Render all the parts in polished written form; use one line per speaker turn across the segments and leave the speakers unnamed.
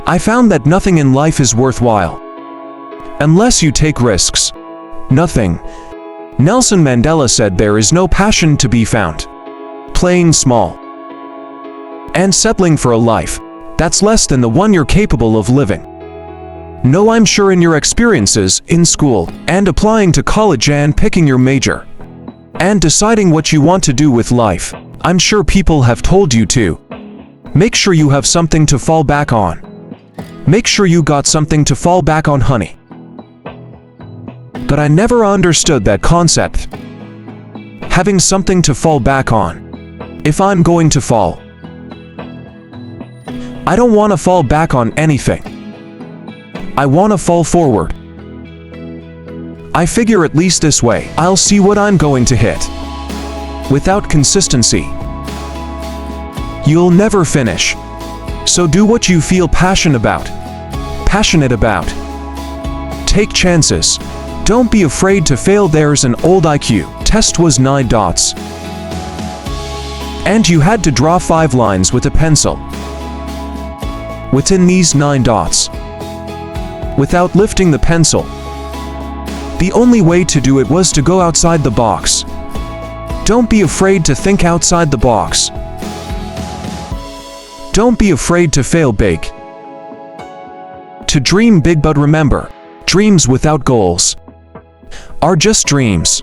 I found that nothing in life is worthwhile unless you take risks. Nothing. Nelson Mandela said there is no passion to be found playing small and settling for a life that's less than the one you're capable of living. No, I'm sure in your experiences in school and applying to college and picking your major and deciding what you want to do with life, I'm sure people have told you to make sure you have something to fall back on. Make sure you got something to fall back on, honey. But I never understood that concept. Having something to fall back on. If I'm going to fall, I don't want to fall back on anything. I want to fall forward. I figure at least this way, I'll see what I'm going to hit. Without consistency, you'll never finish. So do what you feel passionate about. Take chances. Don't be afraid to fail. There's an old IQ test was 9 dots. And you had to draw 5 lines with a pencil within these 9 dots without lifting the pencil. The only way to do it was to go outside the box. Don't be afraid to think outside the box. Don't be afraid to fail big. To dream big, but remember, dreams without goals are just dreams.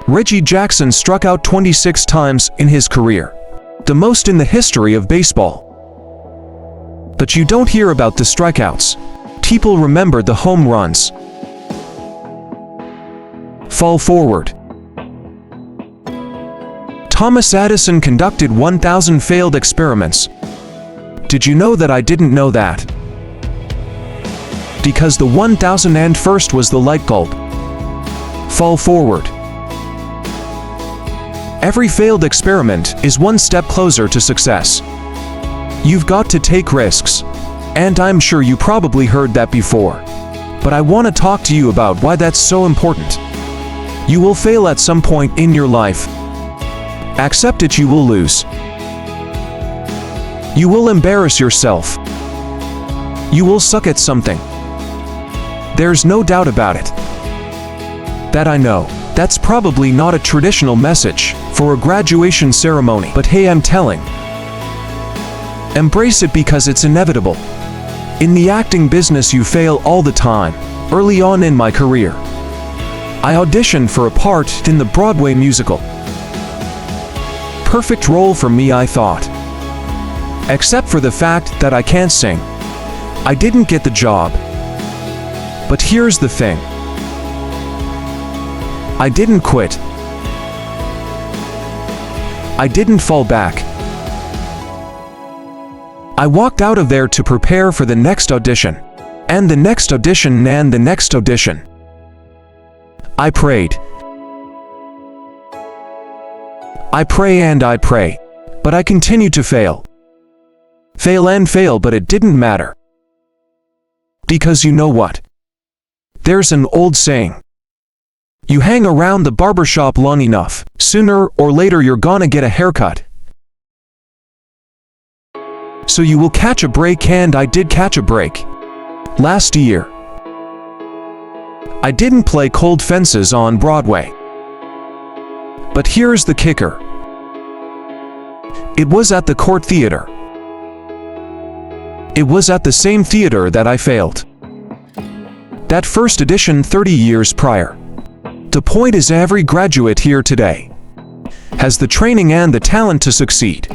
Reggie Jackson struck out 26 times in his career, the most in the history of baseball. But you don't hear about the strikeouts. People remember the home runs. Fall forward. Thomas Edison conducted 1,000 failed experiments. Did you know that I didn't know that? Because the 1001st was the light bulb. Fall forward. Every failed experiment is one step closer to success. You've got to take risks. And I'm sure you probably heard that before. But I want to talk to you about why that's so important. You will fail at some point in your life. Accept it, you will lose. You will embarrass yourself. You will suck at something. There's no doubt about it. That I know. That's probably not a traditional message for a graduation ceremony, but hey, I'm telling. Embrace it because it's inevitable. In the acting business you fail all the time. Early on in my career, I auditioned for a part in the Broadway musical. Perfect role for me, I thought. Except for the fact that I can't sing. I didn't get the job. But here's the thing. I didn't quit. I didn't fall back. I walked out of there to prepare for the next audition. And the next audition and the next audition. I prayed. I pray and I pray. But I continued to fail. Fail and fail, but it didn't matter. Because you know what? There's an old saying. You hang around the barbershop long enough, sooner or later you're gonna get a haircut. So you will catch a break, and I did catch a break. Last year. I didn't play Cold Fences on Broadway. But here's the kicker. It was at the Court Theater. It was at the same theater that I failed. That first edition 30 years prior. The point is, every graduate here today has the training and the talent to succeed.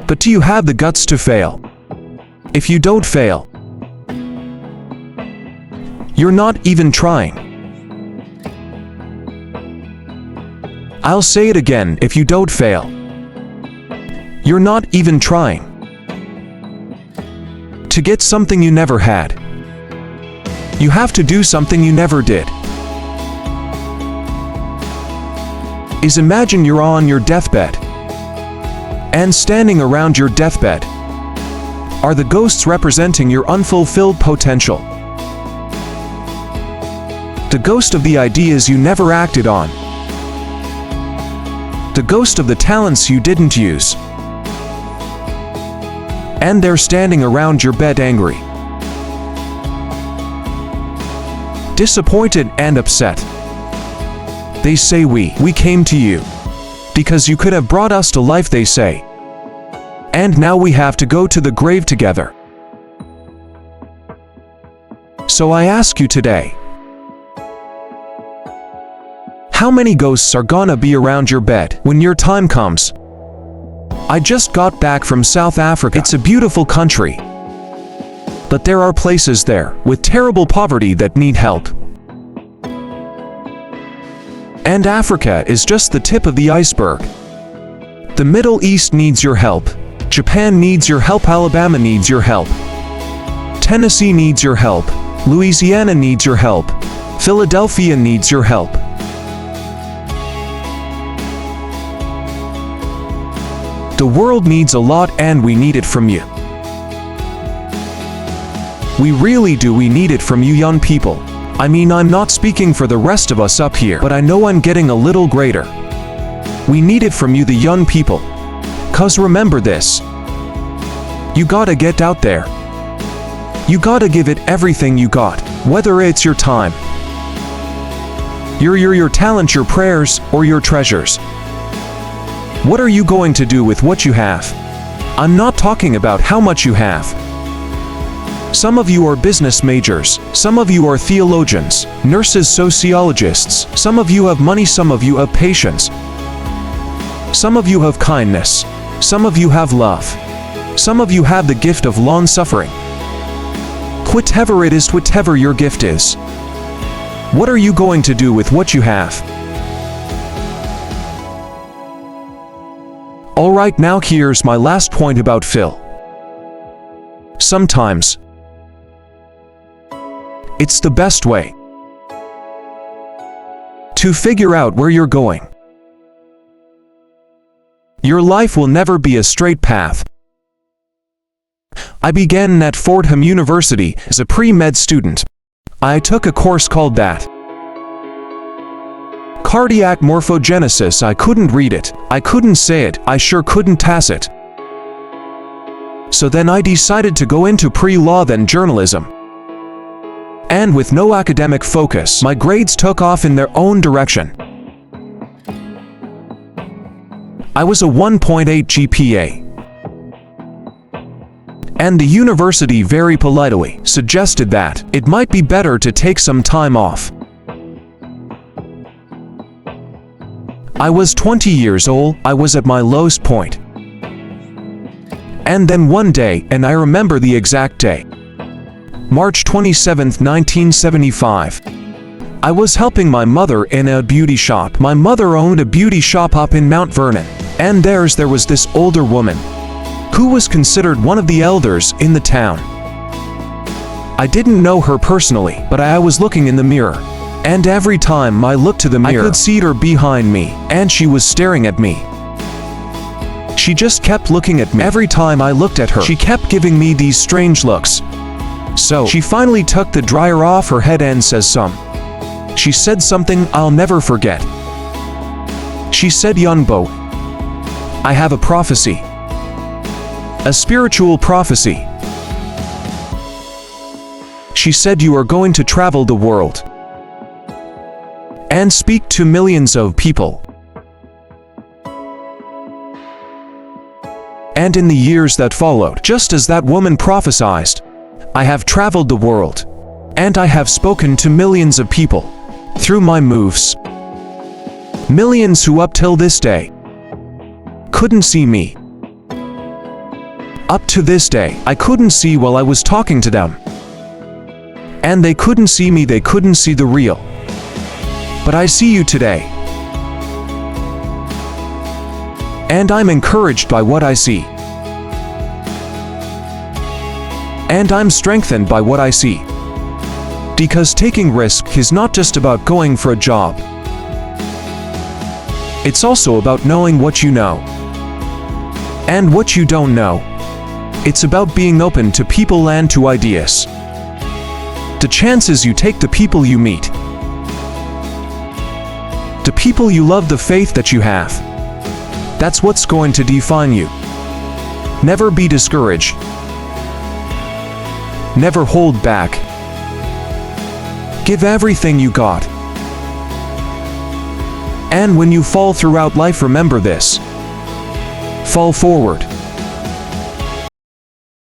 But do you have the guts to fail? If you don't fail, you're not even trying. I'll say it again, if you don't fail, you're not even trying. To get something you never had, you have to do something you never did. Imagine you're on your deathbed, and standing around your deathbed are the ghosts representing your unfulfilled potential. The ghost of the ideas you never acted on. The ghost of the talents you didn't use. And they're standing around your bed angry, disappointed and upset. They say we came to you because you could have brought us to life, they say. And now we have to go to the grave together. So I ask you today, how many ghosts are gonna be around your bed when your time comes? I just got back from South Africa. It's a beautiful country, but there are places there with terrible poverty that need help. And Africa is just the tip of the iceberg. The Middle East needs your help. Japan needs your help. Alabama needs your help. Tennessee needs your help. Louisiana needs your help. Philadelphia needs your help. The world needs a lot, and we need it from you. We really do. We need it from you young people. I mean, I'm not speaking for the rest of us up here, but I know I'm getting a little greater. We need it from you, the young people. 'Cause remember this, you gotta get out there. You gotta give it everything you got, whether it's your time, your talent, your prayers, or your treasures. What are you going to do with what you have? I'm not talking about how much you have. Some of you are business majors, some of you are theologians, nurses, sociologists, some of you have money, some of you have patience, some of you have kindness, some of you have love, some of you have the gift of long suffering. Whatever it is, whatever your gift is, what are you going to do with what you have? Alright, now here's my last point about Phil. Sometimes, it's the best way to figure out where you're going. Your life will never be a straight path. I began at Fordham University as a pre-med student. I took a course called that. Cardiac morphogenesis. I couldn't read it, I couldn't say it, I sure couldn't pass it. So then I decided to go into pre-law, then journalism. And with no academic focus, my grades took off in their own direction. I was a 1.8 GPA. And the university very politely suggested that it might be better to take some time off. I was 20 years old, I was at my lowest point. And then one day, and I remember the exact day, March 27, 1975, I was helping my mother in a beauty shop. My mother owned a beauty shop up in Mount Vernon, and there was this older woman who was considered one of the elders in the town. I didn't know her personally, but I was looking in the mirror. And every time I looked to the mirror, I could see her behind me, and she was staring at me. She just kept looking at me. Every time I looked at her, she kept giving me these strange looks. So she finally took the dryer off her head and she said something I'll never forget. She said, "Young Bo, I have a prophecy. A spiritual prophecy." She said, "You are going to travel the world and speak to millions of people. And in the years that followed, just as that woman prophesied, I have traveled the world, and I have spoken to millions of people through my moves. Millions who up till this day couldn't see me. Up to this day, I couldn't see while I was talking to them. And they couldn't see me, they couldn't see the real. But I see you today. And I'm encouraged by what I see. And I'm strengthened by what I see. Because taking risk is not just about going for a job. It's also about knowing what you know and what you don't know. It's about being open to people and to ideas. The chances you take, the people you meet, the people you love, the faith that you have, that's what's going to define you. Never be discouraged. Never hold back. Give everything you got. And when you fall throughout life, remember this: fall forward.